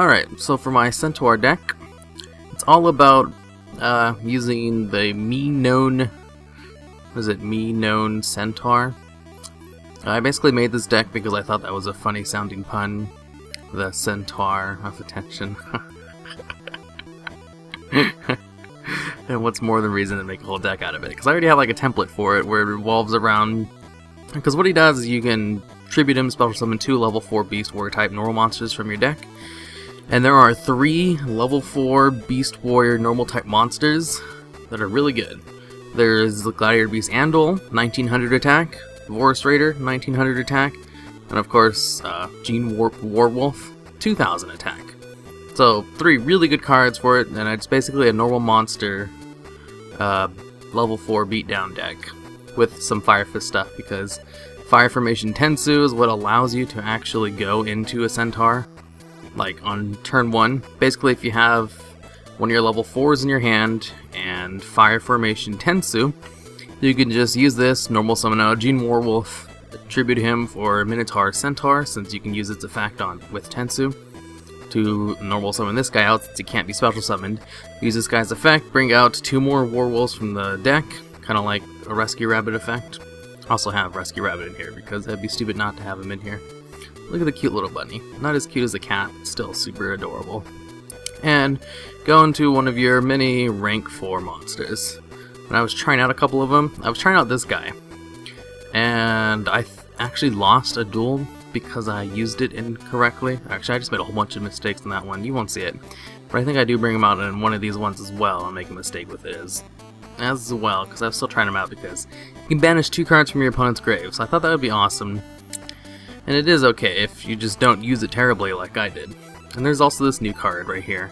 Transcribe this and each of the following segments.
Alright, so for my Centaur deck, it's all about using the me-known Centaur. I basically made this deck because I thought that was a funny sounding pun. The Centaur of Attention. And what's more than reason to make a whole deck out of it? Because I already have like a template for it where it revolves around... Because what he does is you can tribute him, special summon 2 level 4 Beast Warrior type normal monsters from your deck. And there are 3 level 4 Beast Warrior normal type monsters that are really good. There's the Gladiator Beast Andal, 1900 attack, Vorus Raider, 1900 attack, and of course, Gene Warwolf, 2000 attack. So, 3 really good cards for it, and it's basically a normal monster level 4 beatdown deck with some Fire Fist stuff, because Fire Formation Tensu is what allows you to actually go into a Centaur, like on turn 1. Basically, if you have one of your level 4s in your hand and Fire Formation Tensu, you can just use this, normal summon out Gene Warwolf, tribute him for Minotaur Centaur, since you can use its effect on with Tensu, to normal summon this guy out since he can't be special summoned. Use this guy's effect, bring out 2 more Warwolves from the deck, kind of like a Rescue Rabbit effect. Also have Rescue Rabbit in here because that'd be stupid not to have him in here. Look at the cute little bunny. Not as cute as a cat, but still super adorable. And go into one of your many rank 4 monsters. When I was trying out a couple of them, I was trying out this guy. And I actually lost a duel because I used it incorrectly. Actually, I just made a whole bunch of mistakes in that one. You won't see it. But I think I do bring him out in one of these ones as well and make a mistake with it as well, because I'm still trying him out, because you can banish 2 cards from your opponent's grave. So I thought that would be awesome. And it is okay if you just don't use it terribly like I did. And there's also this new card right here.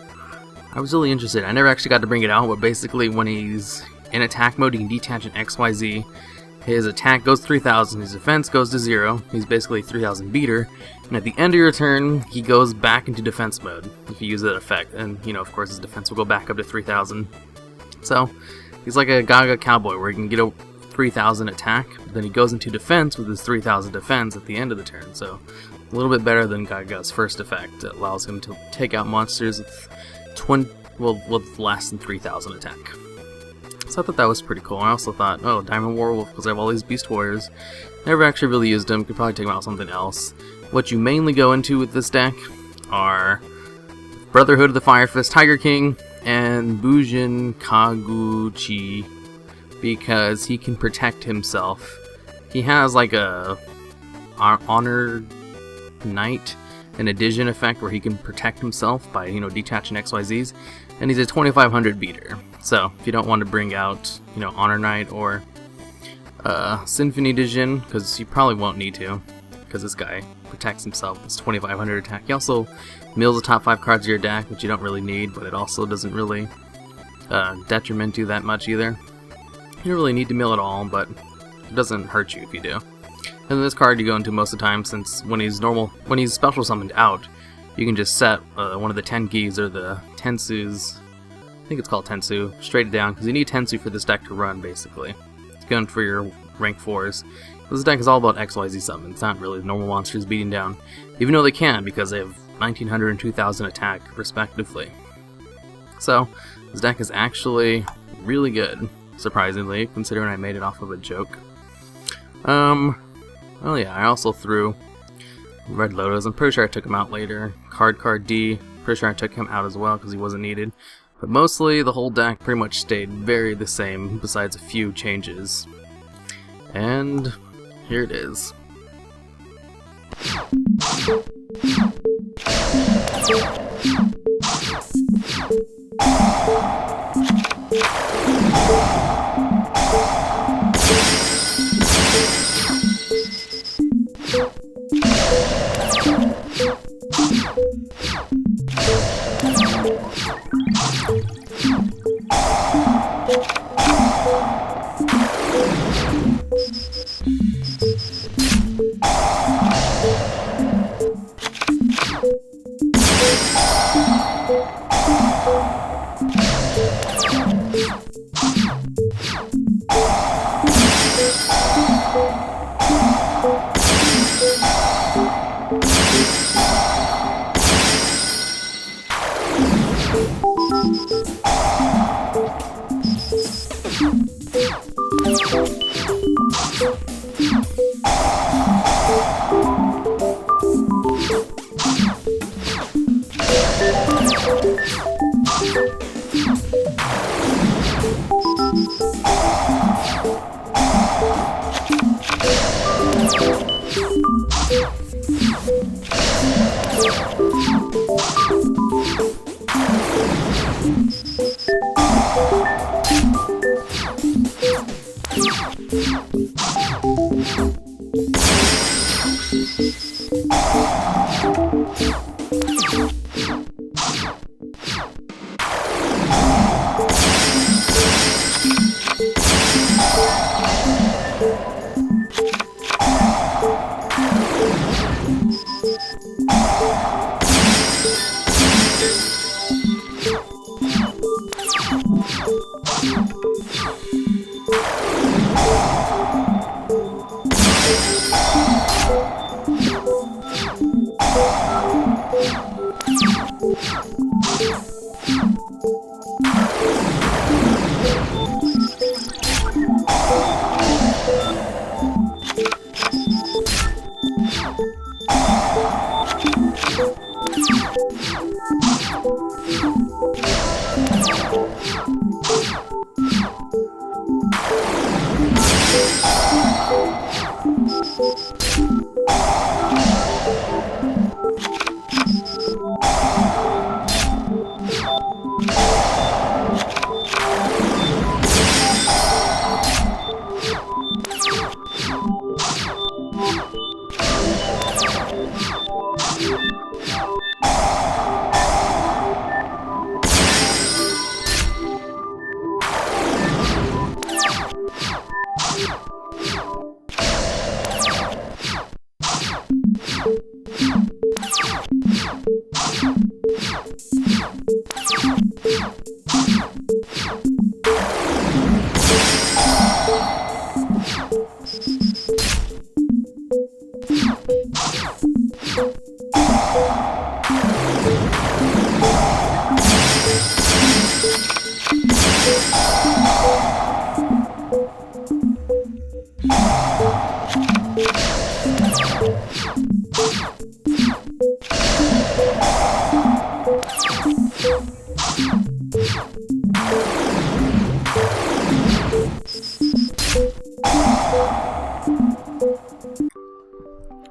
I was really interested. I never actually got to bring it out, but basically when he's in attack mode, he can detach an XYZ. His attack goes 3000, his defense goes to 0. He's basically 3000 beater. And at the end of your turn, he goes back into defense mode if you use that effect. And, you know, of course, his defense will go back up to 3000. So, he's like a Gaga Cowboy where he can get a 3000 attack, but then he goes into defense with his 3000 defense at the end of the turn. So, a little bit better than Gaga's first effect. It allows him to take out monsters with less than 3000 attack. So I thought that was pretty cool. I also thought, oh, Diamond Warwolf, because I have all these Beast Warriors. Never actually really used them. Could probably take them out with something else. What you mainly go into with this deck are Brotherhood of the Fire Fist Tiger King and Bujin Kaguchi, because he can protect himself. He has like a Honor Knight, an addition effect where he can protect himself by, you know, detaching XYZs, and he's a 2500 beater. So if you don't want to bring out, you know, Honor Knight or Symphony Division, because you probably won't need to, because this guy protects himself with his 2500 attack. He also mills the top 5 cards of your deck, which you don't really need, but it also doesn't really detriment you that much either. You don't really need to mill at all, but it doesn't hurt you if you do. And this card you go into most of the time, since when he's special summoned out, you can just set one of the Tenkis or the Tensus, I think it's called Tensu, straight down, because you need Tensu for this deck to run, basically. It's going for your rank 4s. This deck is all about XYZ summons, it's not really normal monsters beating down, even though they can, because they have 1900 and 2000 attack, respectively. So, this deck is actually really good, surprisingly, considering I made it off of a joke. Well, yeah, I also threw Red Lotus. I'm pretty sure I took him out later. Card D, pretty sure I took him out as well because he wasn't needed. But mostly, the whole deck pretty much stayed very the same, besides a few changes. And here it is.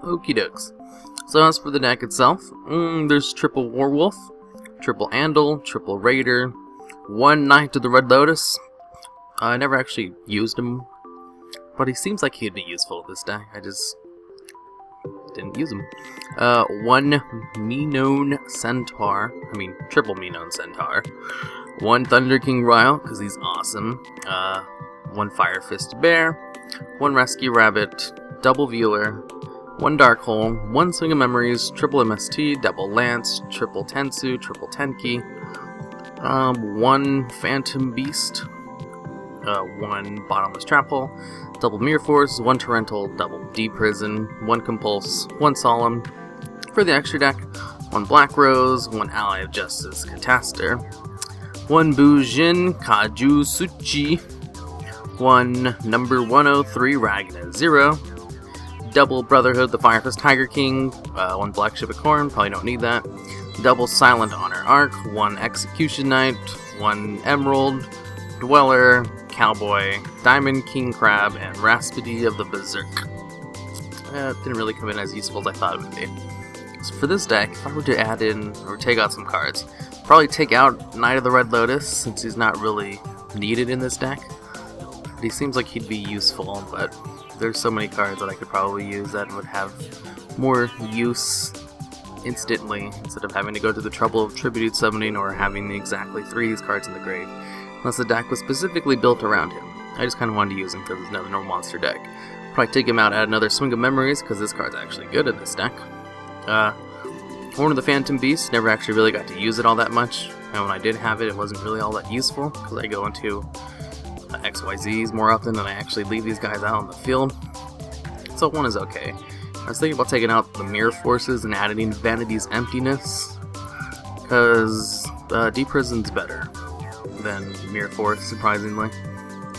Okie dokes. So as for the deck itself, there's triple Warwolf, triple Andal, triple Raider, one Knight of the Red Lotus. I never actually used him, but he seems like he'd be useful with this deck. I just didn't use him. One Minone Centaur, triple Minone Centaur. One Thunder King Ryle, because he's awesome. One Fire Fist Bear, one Rescue Rabbit, double Veiler, one Dark Hole, one Swing of Memories, triple MST, double Lance, triple Tensu, triple Tenki, one Phantom Beast, one Bottomless Trap Hole, double Mirror Force, one Torrential, double D Prison, one Compulse, one Solemn. For the extra deck, one Black Rose, one Ally of Justice Catastor, one Bujin Kaju Suchi, one number 103 Ragna 0, double Brotherhood the Fire Fist Tiger King, one Black Ship of Corn, probably don't need that, double Silent Honor Arc, one Execution Knight, one Emerald, Dweller, Cowboy, Diamond King Crab, and Raspity of the Berserk. Didn't really come in as useful as I thought it would be. So for this deck, if I were to add in, or take out some cards, probably take out Knight of the Red Lotus, since he's not really needed in this deck. But he seems like he'd be useful, but there's so many cards that I could probably use that would have more use instantly, instead of having to go to the trouble of Tributed Summoning or having exactly 3 of these cards in the grave, unless the deck was specifically built around him. I just kind of wanted to use him because it's another normal monster deck. Probably take him out, add another Swing of Memories, because this card's actually good in this deck. Horn of the Phantom Beast, never actually really got to use it all that much, and when I did have it, it wasn't really all that useful, because I go into XYZs more often than I actually leave these guys out on the field. So one is okay. I was thinking about taking out the Mirror Forces and adding Vanity's Emptiness, because Deep Prison's better than Mirror Force, surprisingly,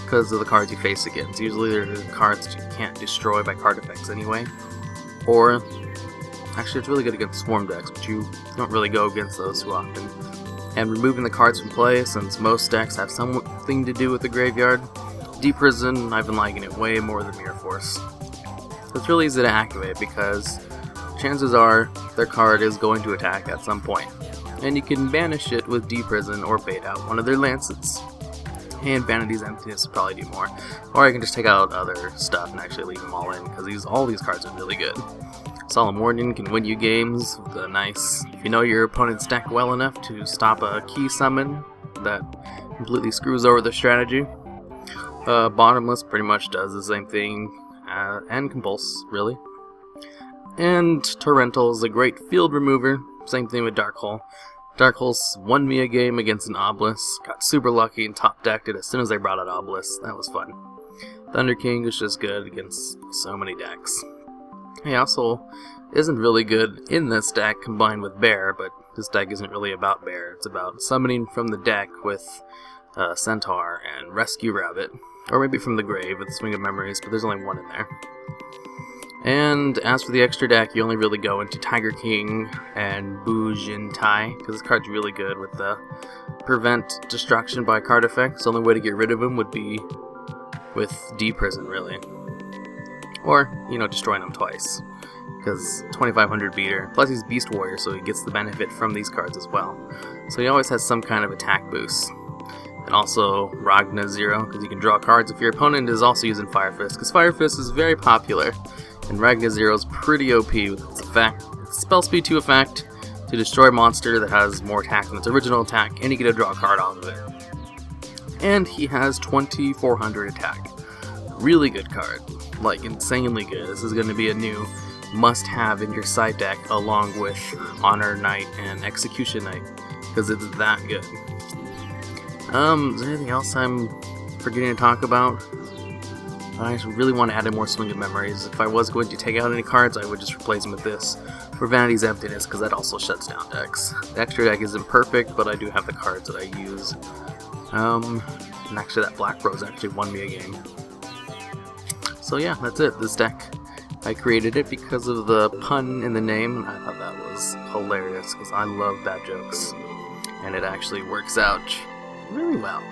because of the cards you face against. Usually they're cards that you can't destroy by card effects anyway, or actually it's really good against Swarm decks, but you don't really go against those too often. And removing the cards from play, since most decks have something to do with the graveyard, Deep Prison, I've been liking it way more than Mirror Force. It's really easy to activate because chances are their card is going to attack at some point. And you can banish it with Deep Prison or bait out one of their Lancets. And Vanity's Emptiness will probably do more. Or I can just take out other stuff and actually leave them all in, because all these cards are really good. Solemn Warning can win you games with a nice, if you know your opponent's deck well enough to stop a key summon that completely screws over their strategy. Bottomless pretty much does the same thing, and Compulse, really. And Torrential is a great field remover, same thing with Dark Hole. Dark Hole's won me a game against an Obelisk, got super lucky and top decked it as soon as I brought out Obelisk. That was fun. Thunder King is just good against so many decks. He also isn't really good in this deck combined with Bear, but this deck isn't really about Bear. It's about summoning from the deck with Centaur and Rescue Rabbit, or maybe from the grave with Swing of Memories, but there's only one in there. And as for the extra deck, you only really go into Tiger King and Bujin Tai, because this card's really good with the prevent destruction by card effects. The only way to get rid of him would be with D-Prison, really. Or, you know, destroying him twice, because 2500 beater. Plus he's Beast Warrior, so he gets the benefit from these cards as well. So he always has some kind of attack boost. And also Ragna 0, because you can draw cards if your opponent is also using Fire Fist, because Fire Fist is very popular. And Ragna 0 is pretty OP with its effect, spell speed 2 effect, to destroy a monster that has more attack than its original attack, and you get to draw a card off of it. And he has 2400 attack. Really good card. Like, insanely good. This is going to be a new must-have in your side deck, along with Honor Knight and Execution Knight, because it's that good. Is there anything else I'm forgetting to talk about? I really want to add in more Swing of Memories. If I was going to take out any cards, I would just replace them with this. For Vanity's Emptiness, because that also shuts down decks. The extra deck isn't perfect, but I do have the cards that I use. And actually that Black Rose actually won me a game. So yeah, that's it. This deck, I created it because of the pun in the name. I thought that was hilarious, because I love bad jokes. And it actually works out really well.